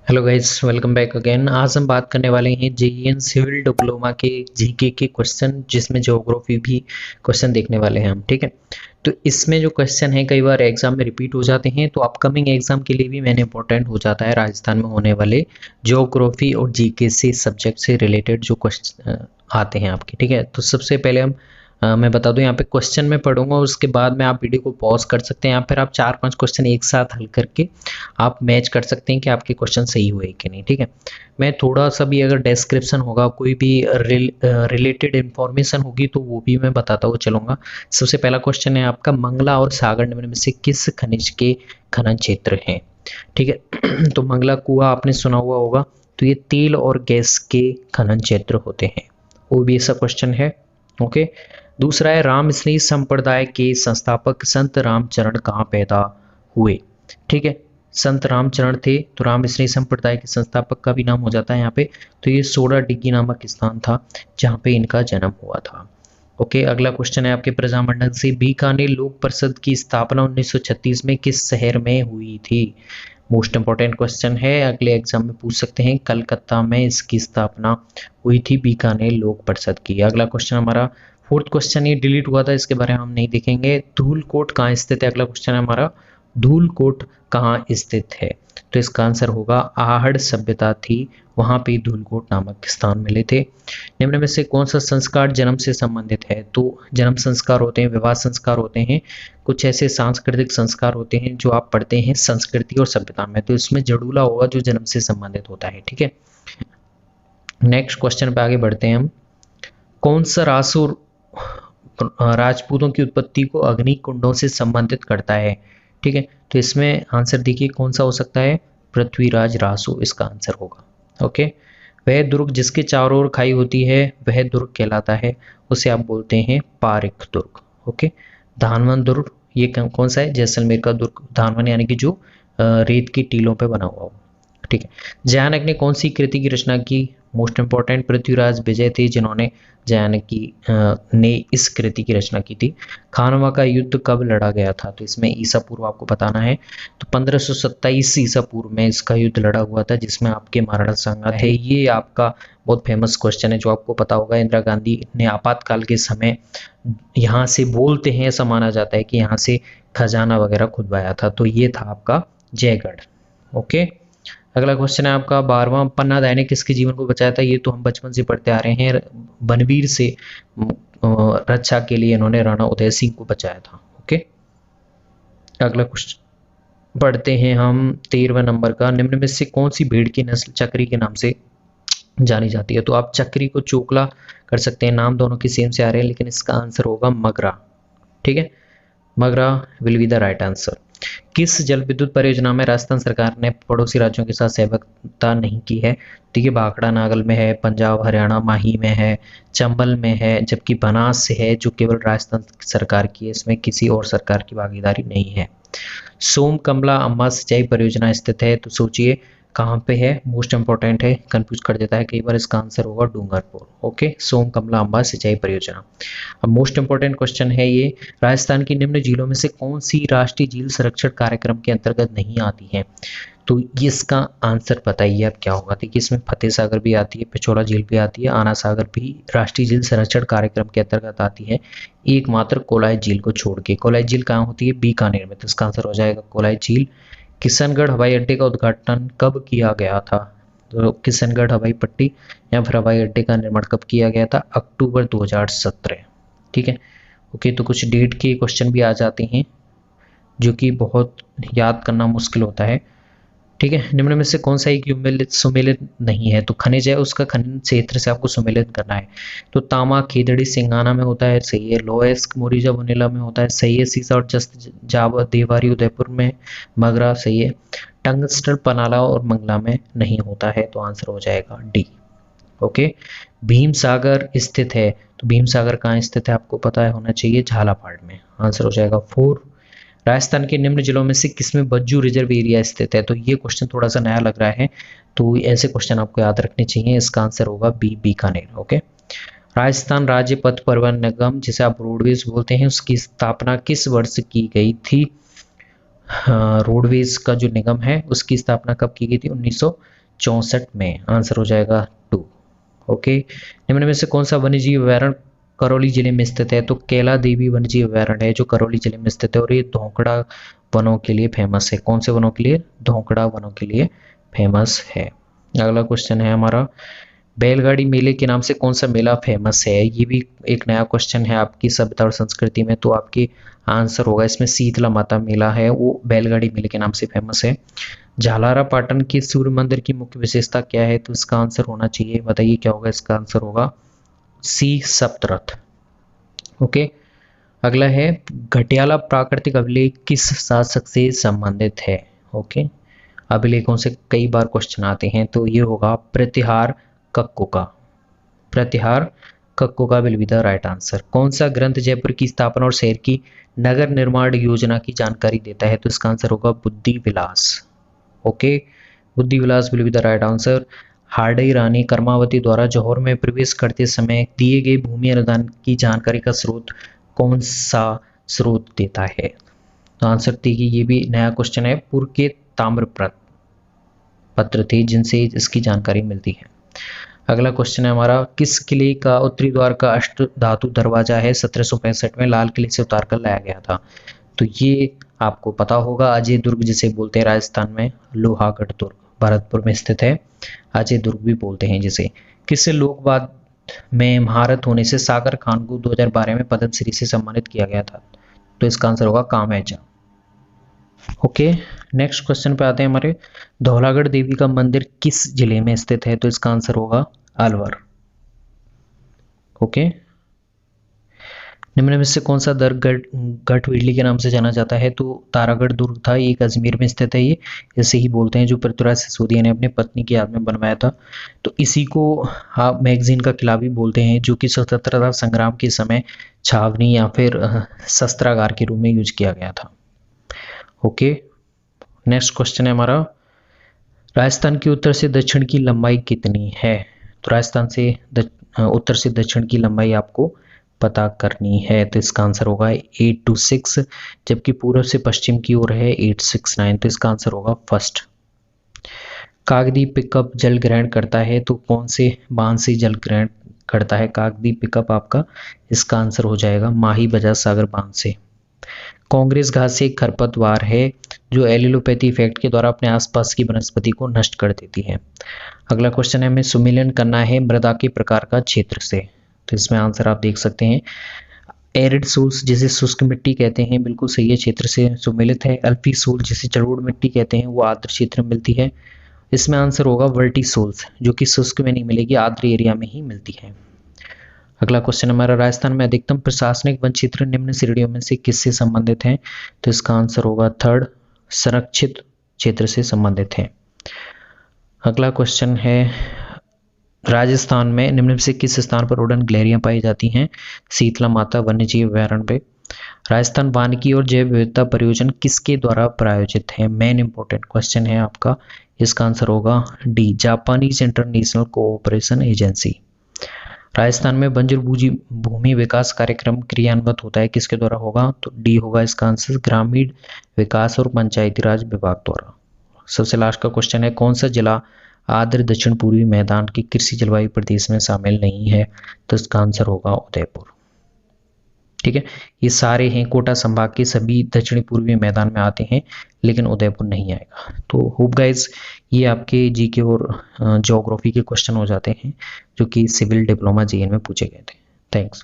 Hello guys, welcome back again. आज हम बात करने वाले हैं जेईएन सिविल डिप्लोमा के जीके के क्वेश्चन, जिसमें ज्योग्राफी भी क्वेश्चन देखने वाले हैं हम। ठीक है, तो इसमें जो क्वेश्चन है कई बार एग्जाम में रिपीट हो जाते हैं, तो अपकमिंग एग्जाम के लिए भी मैंने इंपॉर्टेंट हो जाता है राजस्थान में होने वाले ज्योग्राफी और जीके से सब्जेक्ट से रिलेटेड जो क्वेश्चन आते हैं आपके। ठीक है, तो सबसे पहले मैं बता दूं, यहाँ पे क्वेश्चन में पढ़ूंगा, उसके बाद में आप वीडियो को पॉज कर सकते हैं या फिर आप 4-5 क्वेश्चन एक साथ हल करके आप मैच कर सकते हैं कि आपके क्वेश्चन सही हुए कि नहीं। ठीक है, मैं थोड़ा सा भी अगर डिस्क्रिप्शन होगा, कोई भी रिलेटेड इन्फॉर्मेशन होगी तो वो भी मैं बताता हुआ चलूँगा। सबसे पहला क्वेश्चन है आपका, मंगला और सागर निम्न में से किस खनिज के खनन क्षेत्र हैं। ठीक है तो मंगला कुआं आपने सुना हुआ होगा, तो ये तेल और गैस के खनन क्षेत्र होते हैं, वो भी ऐसा क्वेश्चन है। ओके, दूसरा है, रामस्नेही संप्रदाय के संस्थापक संत रामचरण कहाँ पैदा हुए। ठीक है, संत रामचरण थे तो रामस्नेही संप्रदाय के संस्थापक का भी नाम हो जाता है यहाँ पे। तो ये सोडा डिग्गी नामक स्थान था जहाँ पे इनका जन्म हुआ था। ओके, अगला क्वेश्चन है आपके प्रजामंडल से, बीकानेर लोक परिषद की स्थापना 1936 में किस शहर में हुई थी। मोस्ट इंपॉर्टेंट क्वेश्चन है, अगले एग्जाम में पूछ सकते हैं। कलकत्ता में इसकी स्थापना हुई थी बीकानेर लोक परिषद की। अगला क्वेश्चन हमारा फोर्थ क्वेश्चन, ये डिलीट हुआ था, इसके बारे में हम नहीं देखेंगे। धूलकोट कहाँ स्थित है। अगला क्वेश्चन है हमारा, धूलकोट कहाँ स्थित है। तो इसका आंसर होगा, आहड़ सभ्यता थी, वहां पे धूलकोट नामक स्थान मिले थे। निम्न में से कौन सा संस्कार जन्म से संबंधित है। तो जन्म संस्कार होते हैं, विवाह संस्कार होते हैं, कुछ ऐसे सांस्कृतिक संस्कार होते हैं जो आप पढ़ते हैं संस्कृति और सभ्यता में, तो इसमें जड़ूला होगा जो जन्म से संबंधित होता है। ठीक है, नेक्स्ट क्वेश्चन पे आगे बढ़ते हैं हम। कौन सा रासुर राजपूतों की उत्पत्ति को अग्नि कुंडों से संबंधित करता है। ठीक है, तो इसमें आंसर देखिए कौन सा हो सकता है, पृथ्वीराज रासो इसका आंसर होगा। ओके, वह दुर्ग जिसके चारों ओर खाई होती है वह दुर्ग कहलाता है, उसे आप बोलते हैं पारिक दुर्ग। ओके, धानवन दुर्ग ये कौन सा है, जैसलमेर का दुर्ग। धानवन यानी कि जो रेत की टीलों पे बना हुआ हो। ठीक है, जयानक ने कौन सी कृति की रचना की। मोस्ट इंपॉर्टेंट, पृथ्वीराज विजय थे जिन्होंने जयानकी ने इस कृति की रचना की थी। खानवा का युद्ध कब लड़ा गया था। तो इसमें ईसा पूर्व आपको बताना है, तो 1527 ईसा पूर्व में इसका युद्ध लड़ा हुआ था, जिसमें आपके महाराणा सांगा थे। ये आपका बहुत फेमस क्वेश्चन है जो आपको पता होगा। इंदिरा गांधी ने आपातकाल के समय यहाँ से, बोलते हैं, ऐसा माना जाता है कि यहाँ से खजाना वगैरह खुदवाया था, तो ये था आपका जयगढ़। ओके, अगला क्वेश्चन है आपका, 12वां पन्ना दाय ने किसके जीवन को बचाया था। ये तो हम बचपन से पढ़ते आ रहे हैं, बनवीर से रक्षा के लिए इन्होंने राणा उदय सिंह को बचाया था। ओके, अगला क्वेश्चन पढ़ते हैं हम 13वें नंबर का, निम्न में से कौन सी भेड़ की नस्ल चक्री के नाम से जानी जाती है। तो आप चक्री को चोकला कर सकते हैं, नाम दोनों की सेम से आ रहे हैं, लेकिन इसका आंसर होगा मगरा। ठीक है, Magra will be the right answer. किस जल विद्युत परियोजना में राजस्थान सरकार ने पड़ोसी राज्यों के साथ सहभागिता नहीं की है। देखिए, भाखड़ा नागल में है, पंजाब हरियाणा माही में है, चंबल में है, जबकि बनास है जो केवल राजस्थान सरकार की है, इसमें किसी और सरकार की भागीदारी नहीं है। सोम कमला अम्बा सिंचाई परियोजना स्थित है, तो सोचिए कहाँ पे है। मोस्ट इंपॉर्टेंट है, कंफ्यूज कर देता है कई बार, इसका आंसर होगा डूंगरपुर। ओके, सोम कमला अम्बा सिंचाई परियोजना। अब मोस्ट इंपॉर्टेंट क्वेश्चन है ये, राजस्थान की निम्न झीलों में से कौन सी राष्ट्रीय झील संरक्षण कार्यक्रम के अंतर्गत नहीं आती है। तो इसका आंसर बताइए अब क्या होगा। देखिए, इसमें फतेह सागर भी आती है, पिछोला झील भी आती है, आना सागर भी राष्ट्रीय झील संरक्षण कार्यक्रम के अंतर्गत आती है, एकमात्र कोलाई झील को छोड़ के। कोलाई झील कहाँ होती है, बीकानेर में, तो इसका आंसर हो जाएगा कोलाई झील। किशनगढ़ हवाई अड्डे का उद्घाटन कब किया गया था। तो किशनगढ़ हवाई पट्टी या फिर हवाई अड्डे का निर्माण कब किया गया था, अक्टूबर 2017। ठीक है, ओके, तो कुछ डेट के क्वेश्चन भी आ जाते हैं जो कि बहुत याद करना मुश्किल होता है। ठीक है, निम्न में से कौन सा एक सुमेलित नहीं है। तो खनिज है, उसका खनन क्षेत्र से आपको सुमेलित करना है। तो तांबा खेदड़ी सिंगाना में होता है, सही है। लोएस्क मोरिजा बुनेला में होता है, सही है। सीसा और जस्त जावा देवारी उदयपुर में, मगरा, सही है। टंगस्टन पनाला और मंगला में नहीं होता है, तो आंसर हो जाएगा डी। ओके, भीम सागर स्थित है, तो भीम सागर कहाँ स्थित है आपको पता है होना चाहिए, झालावाड़ में, आंसर हो जाएगा 4। राजस्थान के निम्न जिलों में से किसमें बज्जू रिजर्व एरिया स्थित है। तो ये क्वेश्चन थोड़ा सा नया लग रहा है, तो ऐसे क्वेश्चन आपको याद रखने चाहिए, इसका आंसर होगा बी, बीकानेर। ओके, राजस्थान राज्य पथ परिवहन निगम जिसे आप रोडवेज बोलते हैं, उसकी स्थापना किस वर्ष की गई थी। रोडवेज का जो निगम है उसकी स्थापना कब की गई थी, 1964 में, आंसर हो जाएगा 2। ओके, निम्न में से कौन सा वन्यजीव अभयारण्य करौली जिले में स्थित है? तो कैला देवी वन्यजीव अभयारण्य है जो करौली जिले में स्थित है और ये धोंकड़ा वनों के लिए फेमस है। कौन से वनों के लिए? धोंकड़ा वनों के लिए फेमस है। अगला क्वेश्चन है हमारा, बैलगाड़ी मेले के नाम से कौन सा मेला फेमस है? ये भी एक नया क्वेश्चन है आपकी सभ्यता और संस्कृति में, तो आपकी आंसर होगा इसमें शीतला माता मेला है, वो बैलगाड़ी मेले के नाम से फेमस है। झालारा पाटन के सूर्य मंदिर की मुख्य विशेषता क्या है? तो इसका आंसर होना चाहिए, बताइए क्या होगा इसका आंसर? होगा सी सप्तरथ। ओके, अगला है, घटियाला प्राकृतिक अभिलेख किस शासक से संबंधित है? ओके, अभिलेखों से कई बार क्वेश्चन आते हैं, तो ये होगा प्रतिहार कक्को का। प्रतिहार कक्को का will be the right answer. कौन सा ग्रंथ जयपुर की स्थापना और शहर की नगर निर्माण योजना की जानकारी देता है? तो इसका आंसर होगा बुद्धि Vilas. Okay, Buddhi Vilas will be the right answer. हार्डई रानी कर्मावती द्वारा जौहर में प्रवेश करते समय दिए गए भूमि अनुदान की जानकारी का स्रोत कौन सा स्रोत देता है? तो आंसर देखिए, ये भी नया क्वेश्चन है। पूर्व के ताम्र पत्र थे जिनसे इसकी जानकारी मिलती है। अगला क्वेश्चन है हमारा, किस किले का उत्तरी द्वार का अष्ट धातु दरवाजा है 1765 में लाल किले से उतार कर लाया गया था? तो ये आपको पता होगा, अजय दुर्ग जिसे बोलते हैं राजस्थान में, लोहागढ़ दुर्ग भरतपुर में स्थित है, अजय दुर्ग भी बोलते हैं जिसे। किस लोकवाद में महारत होने से सागर खान को 2012 में पद्मश्री से सम्मानित किया गया था? तो इसका आंसर होगा कामयाजा। ओके, नेक्स्ट क्वेश्चन पे आते हैं हमारे, धौलागढ़ देवी का मंदिर किस जिले में स्थित है? तो इसका आंसर होगा अलवर। ओके, निम्न में से कौन सा दुर्ग गढ़वेली के नाम से जाना जाता है? तो तारागढ़ दुर्ग था, एक अजमेर में स्थित है, ये इसे ही बोलते हैं, जो पृथ्वीराज सिसोदिया ने अपनी पत्नी की याद में बनवाया था। तो इसी को आप मैगजीन का किला भी बोलते हैं, जो कि स्वतंत्रता संग्राम के समय छावनी या फिर शस्त्रागार के रूप में यूज किया गया था। ओके, नेक्स्ट क्वेश्चन है हमारा, राजस्थान की उत्तर से दक्षिण की लंबाई कितनी है? तो राजस्थान से उत्तर से दक्षिण की लंबाई आपको पता करनी है, तो इसका आंसर होगा 826, जबकि पूर्व से पश्चिम की ओर है 869, तो इसका आंसर होगा फर्स्ट। काकद्वीप पिकअप जल ग्रहण करता है, तो कौन से बांध से जल ग्रहण करता है काकद्वीप पिकअप आपका? इसका आंसर हो जाएगा माही बजाज सागर बांध से। कांग्रेस घास एक खरपतवार है जो एलिलोपैथी इफेक्ट के द्वारा अपने आसपास की वनस्पति को नष्ट कर देती है। अगला क्वेश्चन है, हमें सुमेलन करना है मृदा के प्रकार का क्षेत्र से, तो इसमें आंसर आप देख सकते हैं, एरिड सोल्स जिसे शुष्क मिट्टी कहते हैं, बिल्कुल सही है, क्षेत्र से सुमेलित है। अल्फी सोल जिसे जलोढ़ मिट्टी कहते हैं, वो आर्द्र क्षेत्र में मिलती है। इसमें आंसर होगा वर्टी सोल्स, जो कि शुष्क में नहीं मिलेगी, आर्द्र एरिया में ही मिलती है। अगला क्वेश्चन हमारा, राजस्थान में अधिकतम प्रशासनिक वन क्षेत्र निम्न श्रेणियों में से किससे संबंधित है? तो इसका आंसर होगा थर्ड, संरक्षित क्षेत्र से संबंधित है। अगला क्वेश्चन है, राजस्थान में निम्न में से किस स्थान पर उड़न गिलहरियां पाई जाती हैं? शीतला माता वन्यजीव अभयारण्य पे। राजस्थान वानिकी और जैव विविधता परियोजना किसके द्वारा प्रायोजित है? मेन इंपॉर्टेंट क्वेश्चन है आपका, इसका आंसर होगा D, Japanese international cooperation agency. Rajasthan में बंजर भूमि विकास कार्यक्रम क्रियान्वित होता है, किसके द्वारा होगा? तो डी होगा इसका आंसर, ग्रामीण विकास और पंचायती राज विभाग द्वारा। सबसे लास्ट का क्वेश्चन है, कौन सा जिला आर्द्र दक्षिण पूर्वी मैदान के कृषि जलवायु प्रदेश में शामिल नहीं है? तो इसका आंसर होगा उदयपुर। ठीक है, ये सारे हैं कोटा संभाग के, सभी दक्षिणी पूर्वी मैदान में आते हैं, लेकिन उदयपुर नहीं आएगा। तो होप गाइज ये आपके जीके और ज्योग्राफी के क्वेश्चन हो जाते हैं जो कि सिविल डिप्लोमा जीएन में पूछे गए थे। थैंक्स।